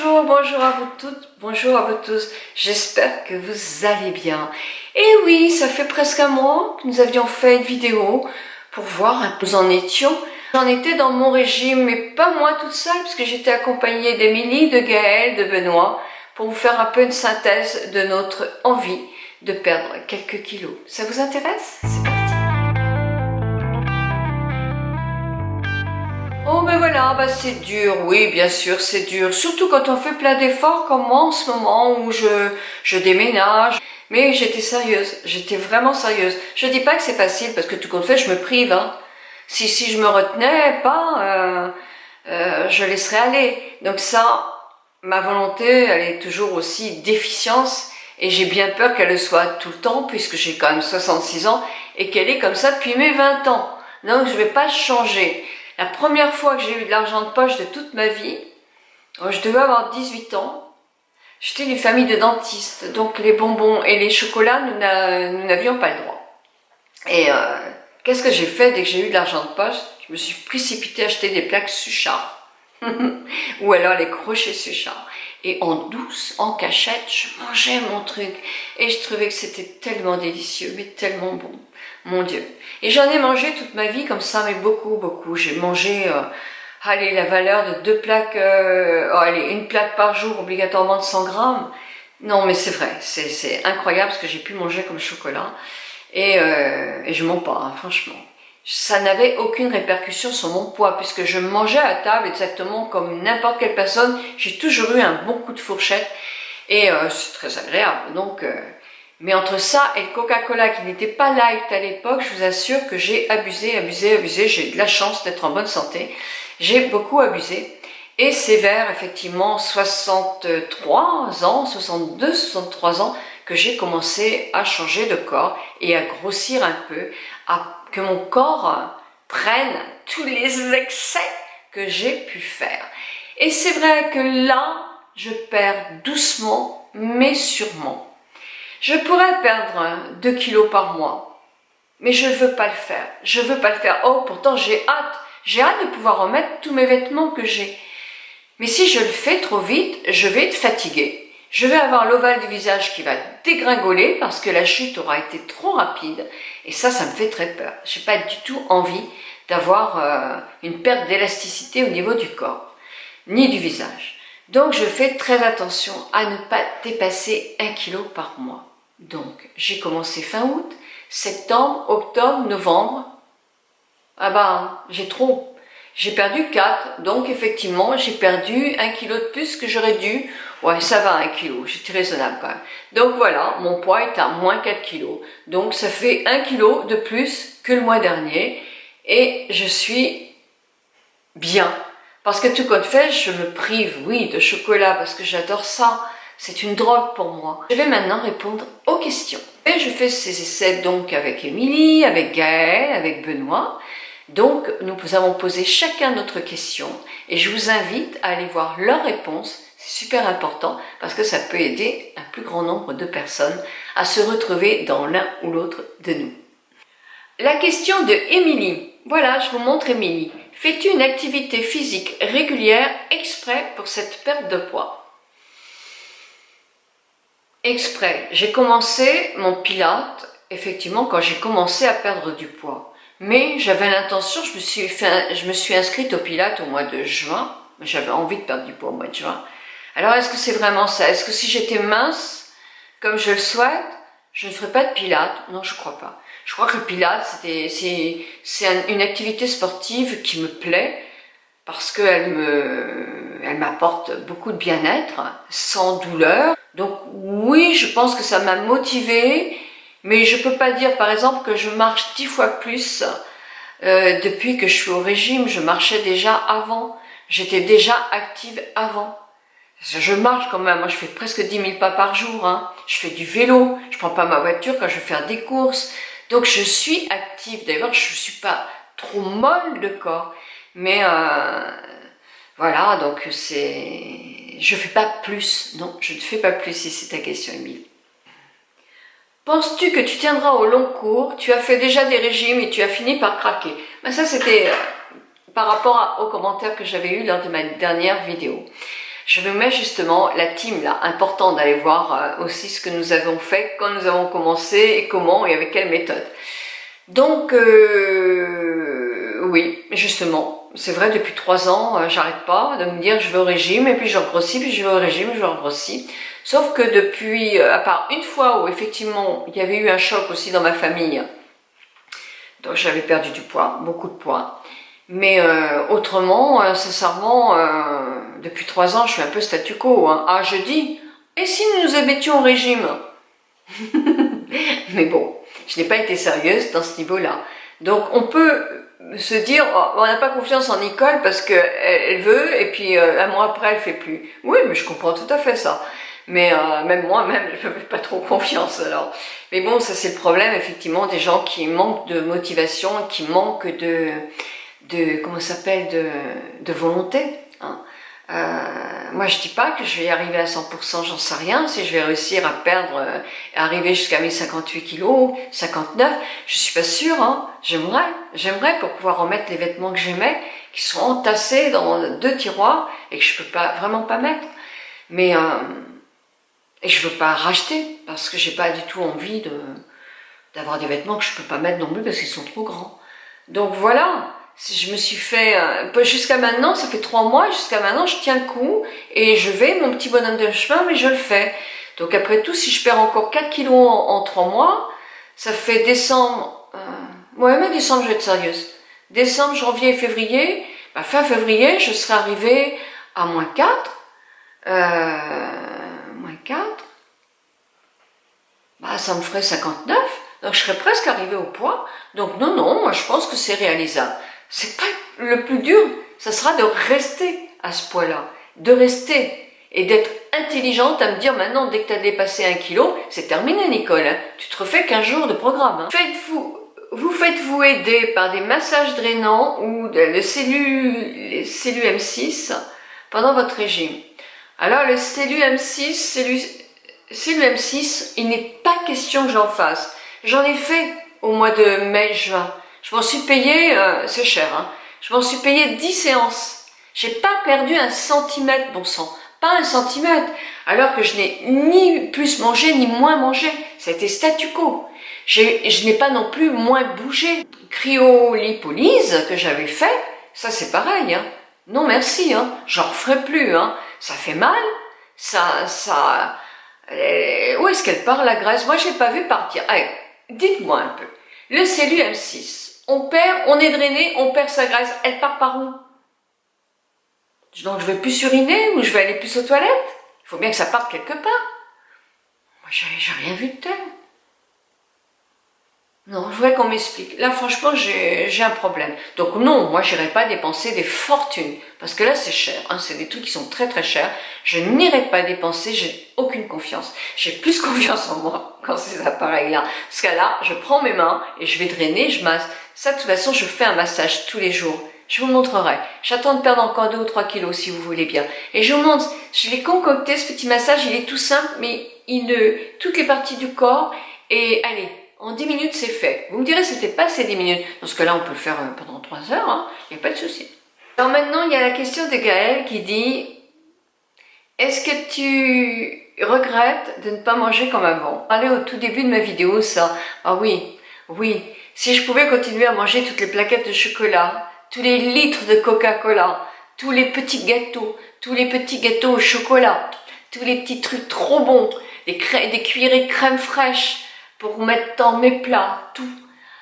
Bonjour à vous toutes, bonjour à vous tous, j'espère que vous allez bien. Et oui, ça fait presque un mois que nous avions fait une vidéo pour voir un peu où nous en étions. J'en étais dans mon régime, mais pas moi toute seule, parce que j'étais accompagnée d'Émilie, de Gaëlle, de Benoît, pour vous faire un peu une synthèse de notre envie de perdre quelques kilos. Ça vous intéresse? C'est parti. Oh ben voilà, bah c'est dur, oui bien sûr c'est dur, surtout quand on fait plein d'efforts comme moi en ce moment où je déménage. Mais j'étais sérieuse, j'étais vraiment sérieuse. Je dis pas que c'est facile parce que tout compte fait je me prive. Hein. Si je me retenais pas, je laisserais aller. Donc ça, ma volonté elle est toujours aussi déficience et j'ai bien peur qu'elle le soit tout le temps puisque j'ai quand même 66 ans et qu'elle est comme ça depuis mes 20 ans. Donc je vais pas changer. La première fois que j'ai eu de l'argent de poche de toute ma vie, je devais avoir 18 ans, j'étais d'une famille de dentistes, donc les bonbons et les chocolats, nous n'avions pas le droit. Et qu'est-ce que j'ai fait dès que j'ai eu de l'argent de poche? Je me suis précipitée à acheter des plaques Suchard, ou alors les crochets Suchard. Et en douce, en cachette, je mangeais mon truc. Et je trouvais que c'était tellement délicieux, mais tellement bon. Mon Dieu. Et j'en ai mangé toute ma vie comme ça, mais beaucoup. J'ai mangé, allez, la valeur de 2 plaques, allez, une plaque par jour, obligatoirement de 100 grammes. Non, mais c'est vrai, c'est incroyable ce que j'ai pu manger comme chocolat. Et je mens pas, hein, franchement. Ça n'avait aucune répercussion sur mon poids, puisque je mangeais à table exactement comme n'importe quelle personne. J'ai toujours eu un bon coup de fourchette, et c'est très agréable. Donc, mais entre ça et le Coca-Cola qui n'était pas light à l'époque, je vous assure que j'ai abusé. J'ai de la chance d'être en bonne santé. J'ai beaucoup abusé. Et c'est vers effectivement 63 ans, 62, 63 ans que j'ai commencé à changer de corps et à grossir un peu, à que mon corps prenne tous les excès que j'ai pu faire. Et c'est vrai que là, je perds doucement, mais sûrement. Je pourrais perdre 2 kilos par mois, mais je ne veux pas le faire. Je veux pas le faire. Oh, pourtant j'ai hâte. J'ai hâte de pouvoir remettre tous mes vêtements que j'ai. Mais si je le fais trop vite, je vais être fatiguée. Je vais avoir l'ovale du visage qui va dégringoler parce que la chute aura été trop rapide. Et ça me fait très peur. Je n'ai pas du tout envie d'avoir une perte d'élasticité au niveau du corps, ni du visage. Donc je fais très attention à ne pas dépasser 1 kilo par mois. Donc j'ai commencé fin août, septembre, octobre, novembre. Ah bah j'ai trop. J'ai perdu 4, donc effectivement j'ai perdu 1 kilo de plus que j'aurais dû. Ouais, ça va 1 kilo, j'étais raisonnable quand même. Donc voilà, mon poids est à moins 4 kilos. Donc ça fait 1 kilo de plus que le mois dernier. Et je suis bien. Parce que tout compte fait, je me prive, oui, de chocolat parce que j'adore ça. C'est une drogue pour moi. Je vais maintenant répondre aux questions. Et je fais ces essais donc avec Émilie, avec Gaëlle, avec Benoît. Donc, nous avons posé chacun notre question et je vous invite à aller voir leurs réponses. C'est super important parce que ça peut aider un plus grand nombre de personnes à se retrouver dans l'un ou l'autre de nous. La question de Émilie. Voilà, je vous montre Émilie. Fais-tu une activité physique régulière exprès pour cette perte de poids? Exprès. J'ai commencé mon pilate, effectivement, quand j'ai commencé à perdre du poids. Mais j'avais l'intention, je me suis inscrite au Pilates au mois de juin. J'avais envie de perdre du poids au mois de juin. Alors est-ce que c'est vraiment ça? Est-ce que si j'étais mince, comme je le souhaite, je ne ferais pas de Pilates? Non, je crois pas. Je crois que le Pilates, c'est une activité sportive qui me plaît parce qu'elle m'apporte beaucoup de bien-être, sans douleur. Donc oui, je pense que ça m'a motivée. Mais je peux pas dire, par exemple, que je marche 10 fois plus depuis que je suis au régime. Je marchais déjà avant. J'étais déjà active avant. Je marche quand même. Moi, je fais presque 10 000 pas par jour. Hein. Je fais du vélo. Je prends pas ma voiture quand je vais faire des courses. Donc, je suis active. D'ailleurs, je suis pas trop molle de corps. Mais voilà, donc je fais pas plus. Non, je ne fais pas plus si c'est ta question, Émile. Penses-tu que tu tiendras au long cours? Tu as fait déjà des régimes et tu as fini par craquer. Ben ça, c'était par rapport aux commentaires que j'avais eus lors de ma dernière vidéo. Je vous mets justement la team là, important d'aller voir aussi ce que nous avons fait, quand nous avons commencé et comment et avec quelle méthode. Donc oui, justement, c'est vrai, depuis 3 ans, j'arrête pas de me dire je vais au régime et puis je regrossis, puis je vais au régime, je regrossis. Sauf que depuis, à part une fois où effectivement il y avait eu un choc aussi dans ma famille, donc j'avais perdu du poids, beaucoup de poids. Mais autrement, sincèrement, depuis 3 ans, je suis un peu statu quo. Hein. Ah, je dis, et si nous nous mettions au régime? Mais bon, je n'ai pas été sérieuse dans ce niveau-là. Donc on peut se dire, oh, on n'a pas confiance en Nicole parce qu'elle veut, et puis un mois après, elle fait plus. Oui, mais je comprends tout à fait ça. Mais même moi-même, je ne fais pas trop confiance alors. Mais bon, ça c'est le problème, effectivement, des gens qui manquent de motivation, qui manquent de comment ça s'appelle, de volonté. Hein. Moi je dis pas que je vais y arriver à 100%, j'en sais rien, si je vais réussir à perdre, arriver jusqu'à mes 58 kilos, 59, je suis pas sûre, hein. J'aimerais pour pouvoir remettre les vêtements que j'aimais, qui sont entassés dans 2 tiroirs, et que je peux pas, vraiment pas mettre. Mais, et je veux pas racheter, parce que j'ai pas du tout envie d'avoir des vêtements que je peux pas mettre non plus, parce qu'ils sont trop grands. Donc voilà. Je me suis fait, jusqu'à maintenant, ça fait 3 mois, jusqu'à maintenant, je tiens le coup, et je vais, mon petit bonhomme de chemin, mais je le fais. Donc après tout, si je perds encore 4 kilos en 3 mois, ça fait décembre, ouais, mais décembre, je vais être sérieuse. Décembre, janvier et février, bah, fin février, je serai arrivée à -4, -4, bah, ça me ferait 59, donc je serais presque arrivée au poids. Donc non, moi je pense que c'est réalisable. C'est pas le plus dur, ça sera de rester à ce poids-là, de rester et d'être intelligente à me dire maintenant, dès que tu as dépassé 1 kilo, c'est terminé Nicole, hein, tu te refais 15 jours de programme. Hein. Vous faites-vous aider par des massages drainants ou les cellules M6 pendant votre régime. Alors le cellule M6, il n'est pas question que j'en fasse. J'en ai fait au mois de mai-juin. Je m'en suis payé, c'est cher, hein. Je m'en suis payé 10 séances. J'ai pas perdu 1 centimètre, bon sang. Pas 1 centimètre. Alors que je n'ai ni plus mangé, ni moins mangé. Ça a été statu quo. Je n'ai pas non plus moins bougé. Cryolipolyse que j'avais fait, ça c'est pareil, hein. Non merci, hein. J'en referai plus, hein. Ça fait mal. Où est-ce qu'elle part, la graisse? Moi, je l'ai pas vu partir. Allez, dites-moi un peu. Le cellule M6. On est drainé, on perd sa graisse, elle part par où? Donc je vais plus uriner ou je vais aller plus aux toilettes? Il faut bien que ça parte quelque part. Moi j'ai rien vu de tel. Non, je voudrais qu'on m'explique. Là franchement j'ai un problème. Donc non, moi j'irai pas dépenser des fortunes. Parce que là c'est cher, hein, c'est des trucs qui sont très très chers. Je n'irai pas dépenser, j'ai aucune confiance. J'ai plus confiance en moi quand c'est ces appareils-là. Parce que là, je prends mes mains et je vais drainer, je masse. Ça de toute façon, je fais un massage tous les jours. Je vous montrerai. J'attends de perdre encore 2 ou 3 kilos si vous voulez bien. Et je vous montre, je l'ai concocté ce petit massage, il est tout simple, mais toutes les parties du corps. Et allez, en 10 minutes c'est fait. Vous me direz c'était pas assez 10 minutes. Dans ce cas-là, on peut le faire pendant 3 heures, hein. Il n'y a pas de souci. Alors maintenant, il y a la question de Gaëlle qui dit: est-ce que tu regrettes de ne pas manger comme avant? Allez, au tout début de ma vidéo, ça. Ah oui, oui. Si je pouvais continuer à manger toutes les plaquettes de chocolat, tous les litres de Coca-Cola, tous les petits gâteaux au chocolat, tous les petits trucs trop bons, des cuillerées de crème fraîche pour mettre dans mes plats, tout.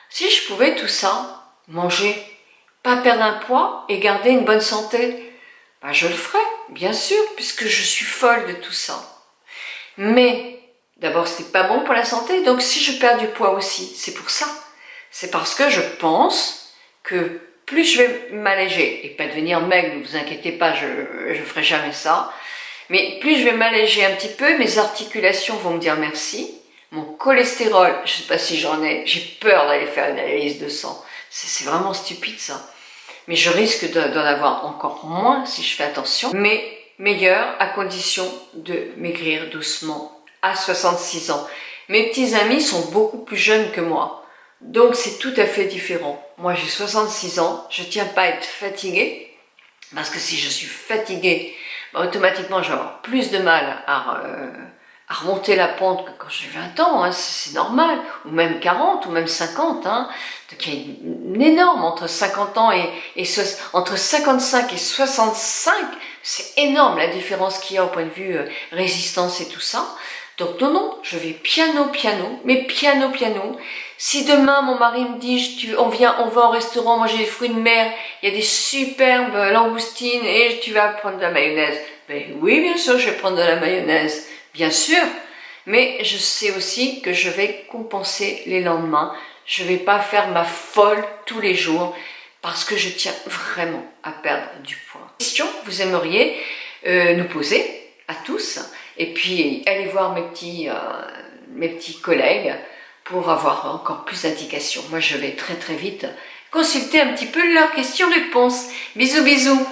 Si je pouvais tout ça, manger, pas perdre un poids et garder une bonne santé, ben je le ferais, bien sûr, puisque je suis folle de tout ça. Mais, d'abord, c'était pas bon pour la santé, donc si je perds du poids aussi, c'est pour ça. C'est parce que je pense que plus je vais m'alléger, et pas devenir maigre, ne vous inquiétez pas, je ferai jamais ça, mais plus je vais m'alléger un petit peu, mes articulations vont me dire merci, mon cholestérol, je sais pas si j'en ai, j'ai peur d'aller faire une analyse de sang, c'est vraiment stupide ça, mais je risque d'en avoir encore moins si je fais attention, mais meilleur à condition de maigrir doucement à 66 ans. Mes petits amis sont beaucoup plus jeunes que moi. Donc c'est tout à fait différent. Moi j'ai 66 ans, je tiens pas à être fatiguée, parce que si je suis fatiguée, automatiquement je vais avoir plus de mal à remonter la pente que quand j'ai 20 ans, hein, c'est normal, ou même 40, ou même 50. Hein. Donc il y a une énorme entre 50 ans entre 55 et 65, c'est énorme la différence qu'il y a au point de vue résistance et tout ça. Donc non, je vais piano, mais piano. Si demain mon mari me dit on va au restaurant manger des fruits de mer, il y a des superbes langoustines et tu vas prendre de la mayonnaise. Ben oui, bien sûr, je vais prendre de la mayonnaise, bien sûr. Mais je sais aussi que je vais compenser les lendemains. Je vais pas faire ma folle tous les jours parce que je tiens vraiment à perdre du poids. Question, vous aimeriez nous poser à tous, et puis allez voir mes petits collègues pour avoir encore plus d'indications. Moi je vais très vite consulter un petit peu leurs questions-réponses. Bisous bisous.